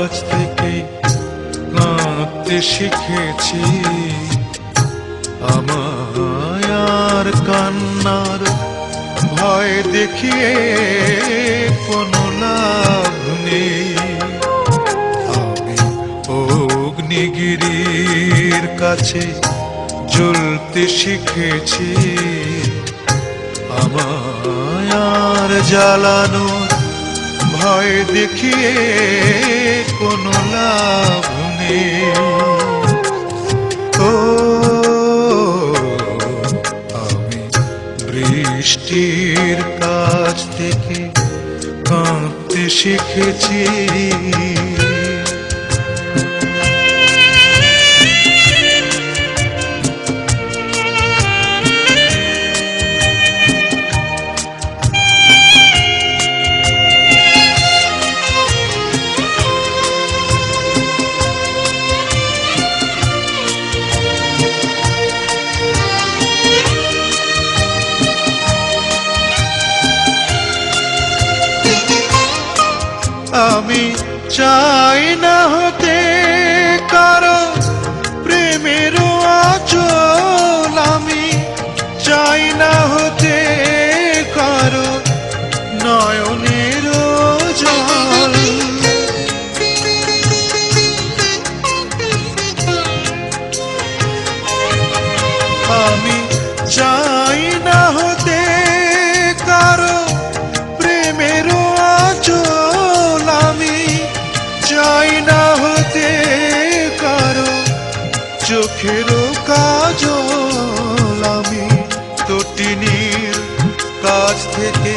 কাছ থেকে কাঁদতে শিখেছি। আমায় আর কান্নার ভয় দেখিয়ে কোনো লাভ নেই। আমি অগ্নিগিরির কাছে জ্বলতে শিখেছি। আমায় আর জ্বালানোর ভয় দেখিয়ে কোনো লাভ নেই। ও আমি বৃষ্টির কাছ থেকে কাঁদতে শিখেছি। আমি চাই না হতে কারো প্রেমের আঁচল। আমি চাই না হতে কারো নয়নের জল। আমি চাই না হতে কারো প্রেমের আঁচল। আমি চাই না হতে কারো চোখের কাজল। আমি তটিনীর কাছ থেকে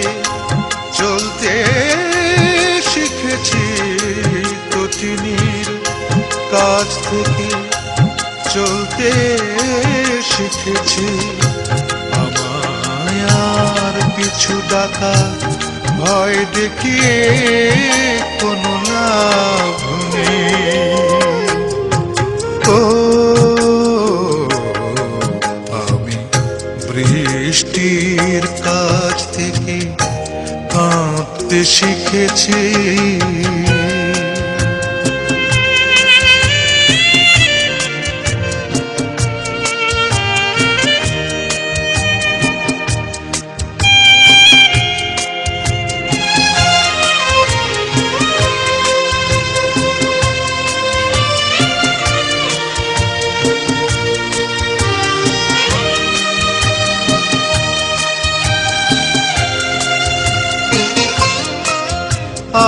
চলতে শিখেছি। তটিনীর কাছ থেকে চলতে শিখেছি। আমায় আর পিছু ডাকা ভয় দেখিয়ে কোনো লাভ নেই। ও আমি বৃষ্টির কাছ থেকে কাঁদতে শিখেছি।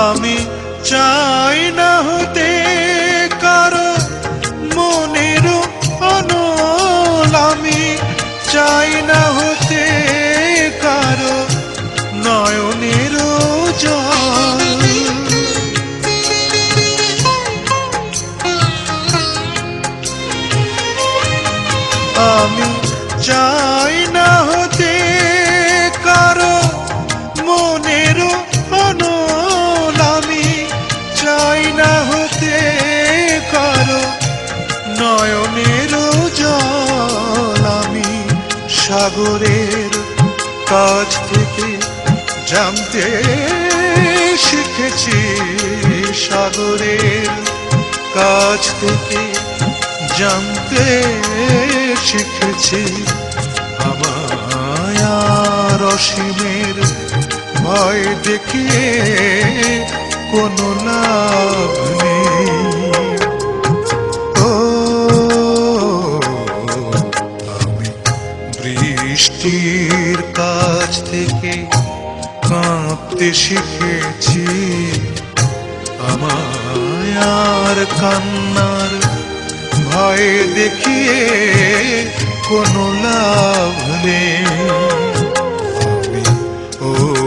আমি চাই না হতে কারো মনের অনল। আমি চাই না হতে কারো নয়নের জল। আমি চাই না হতে কারো মনের অনল। আমি চাই না হতে কারো নয়নের জল। আমি সাগরের কাছ থেকে জানতে শিখেছি। সাগরের কাছ থেকে জানতে শিখেছি। আমায় আর অসীমের ভয় দেখিয়ে কোনো লাভ নেই। ও আমি বৃষ্টির কাছ থেকে কাঁদতে শিখেছি। আমায় আর কান্নার ভয় দেখিয়ে কোনো লাভ নেই। আমি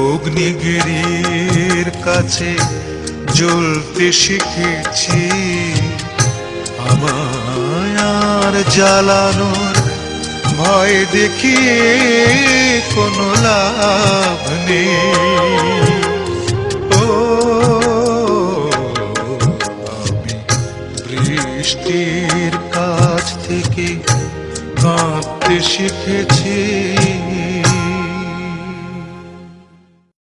অগ্নিগিরির কাছে জ্বলতে শিখেছি। আমায় আর জ্বালানোর ভয় দেখিয়ে কোনো লাভ নেই। ও আমি বৃষ্টির কাছ থেকে কাঁদতে শিখেছি।